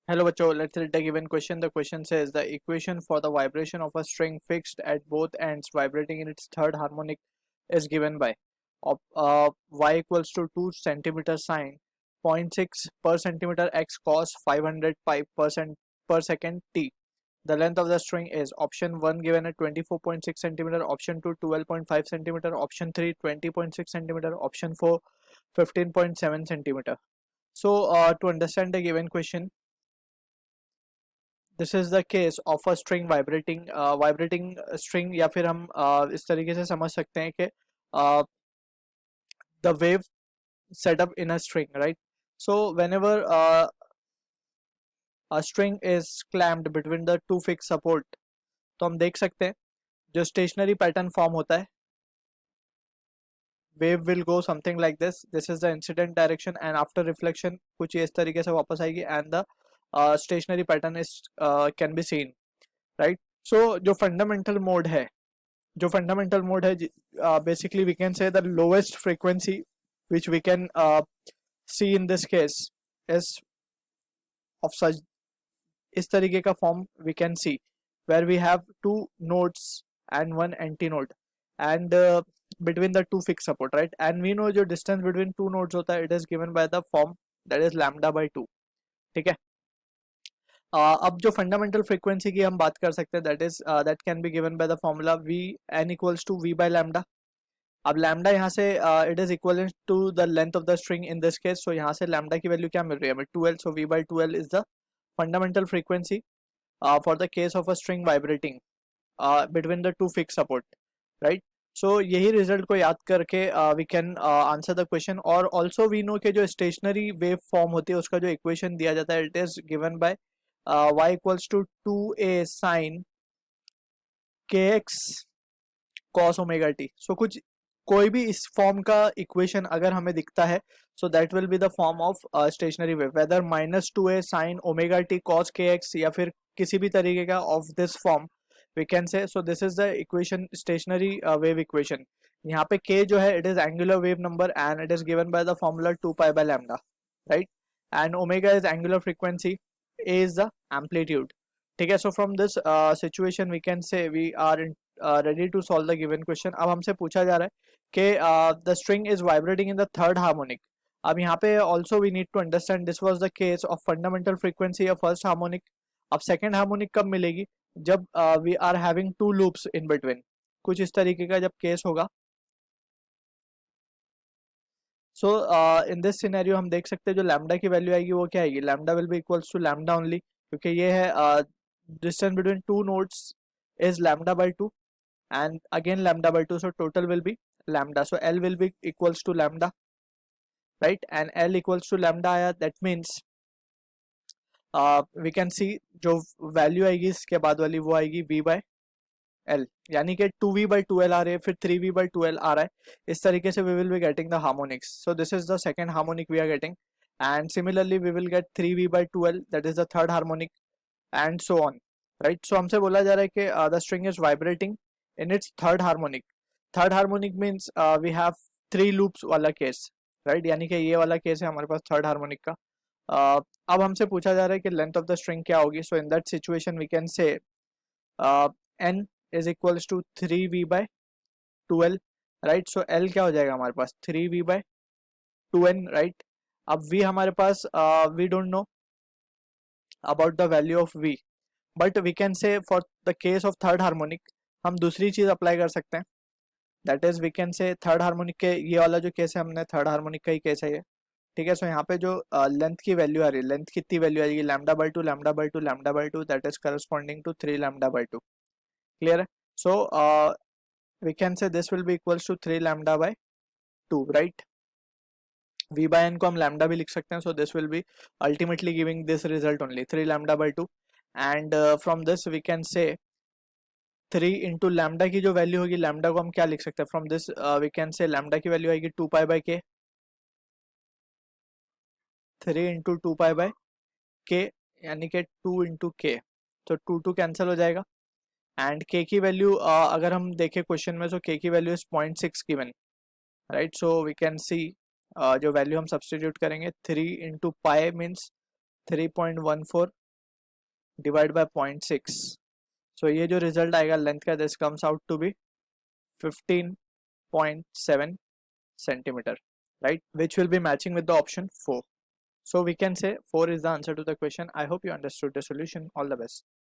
Hello, Bacho. Let's read the given question. The question says the equation for the vibration of a string fixed at both ends vibrating in its third harmonic is given by y equals to 2 centimeter sine zero point 0.6 per centimeter x cos 500 pi per second t. The length of the string is option 1 given at 24.6 centimeter, option 2 12.5 centimeter, option 3 20.6 centimeter, option 4 15.7 centimeter. So to understand the given question, this is the case of a string vibrating string, या फिर हम इस तरीके से समझ सकते हैं कि the wave setup in a string, right. So whenever a string is clamped between the two fix support, तो हम देख सकते हैं जो स्टेशनरी पैटर्न फॉर्म होता है, wave will go something like this is the incident direction and after reflection कुछ इस तरीके से वापस आएगी and the stationary pattern is can be seen, right. So जो फंडामेंटल मोड है basically we can say the lowest frequency which we can see in this case is of such, इस तरीके का form we can see where we have two nodes and one antinode and between the two fixed support, right, and we know जो distance between two nodes होता है it is given by the form that is lambda by 2. ठीक है. अब जो fundamental frequency की हम बात कर सकते हैं that can be given by the formula v n equals to v by lambda. अब लैम्डा यहाँ से it is equal to the length of the string in this case, so यहाँ से लैम्डा की वैल्यू क्या मिल रही है हमें 2l, so v by 2l is the fundamental frequency for the case of a string vibrating between the two fix support, right. So यही result को याद करके we can answer the question. और ऑल्सो वी नो कि जो stationary wave form होती है उसका जो इक्वेशन दिया जाता है it is given bye y equals to 2a sin kx cos omega t. सो कुछ कोई भी इस फॉर्म का इक्वेशन अगर हमें दिखता है so that will be the form of stationary wave, whether -2a sin omega t cos kx या फिर किसी भी तरीके का of this form we can say. So this is the equation, stationary wave equation. यहाँ पे k जो है it is angular wave number and it is given by the formula 2 pi by lambda, right, and omega is angular frequency, a is the amplitude. ठीक है. So from this situation we can say we are ready to solve the given question. अब हमसे पूछा जा रहा है कि the string is vibrating in the third harmonic. अब यहाँ पे also we need to understand this was the case of fundamental frequency of first harmonic. अब second harmonic कब मिलेगी? जब we are having two loops in between. कुछ इस तरीके का जब केस होगा. सो इन दिस सिनेरियो हम देख सकते हैं जो लैम्डा की वैल्यू आएगी वो क्या आएगी, lambda will be equals to lambda only, क्योंकि ये है distance between two nodes is lambda by 2 and again lambda by 2, so total will be lambda, so L will be equals to lambda, right, and L equals to lambda आया, that means we can see जो value आएगी इसके बाद वाली वो आएगी v by L, यानी कि 2v by 2l आ रही है, फिर 3v by 2l आ रहा है. इस तरीके से we will be getting the harmonics. So this is the second harmonic we are getting, and similarly we will get 3v by 2l, that is the third harmonic, and so on, right. So हमसे बोला जा रहा है कि the string is vibrating in its third harmonic. Third harmonic means we have three loops वाला case, right, यानी कि ये वाला केस है हमारे पास थर्ड हार्मोनिक का. अब हमसे पूछा जा रहा है कि लेंथ ऑफ द स्ट्रिंग क्या होगी. So in that situation we can say n is equals to 3v by 2l, right. So l क्या हो जाएगा हमारे पास 3v by 2n, right. अब v हमारे पास we don't know about the value of v, but we can say for the case of third harmonic हम दूसरी चीज apply कर सकते हैं, that is we can say third harmonic के ये वाला जो केस है हमने थर्ड हार्मोनिक का ही केस है ये. ठीक है. सो यहाँ पे जो लेंथ की वैल्यू आ रही है, लेंथ कितनी वैल्यू आएगी, lambda by 2 lambda by 2 lambda by 2, that is corresponding to 3 lambda by 2. Clear है. So we can say this will be equals to 3 lambda by 2, right. v by n को हम lambda भी लिख सकते हैं, so this will be ultimately giving this result only 3 lambda by 2, and from this we can say 3 into lambda की जो value होगी, lambda को हम क्या लिख सकते हैं, from this we can say lambda की वैल्यू आएगी 2 पाई बाय के, 3 इंटू 2 पाई बाय के, यानी कि 2 इंटू के, तो 2 कैंसिल हो जाएगा. एंड के की वैल्यू अगर हम देखें क्वेश्चन में, तो के की value is 0.6 given, right. So we can see जो वैल्यू हम सब्सटीट्यूट करेंगे 3 into pi means 3.14 divide by 0.6. सो ये जो रिजल्ट आएगा लेंथ का, this comes out to be 15.7 centimeter, right, which will be matching with the option 4. So we can say 4 is the answer to the question. I hope you understood the solution. All the best.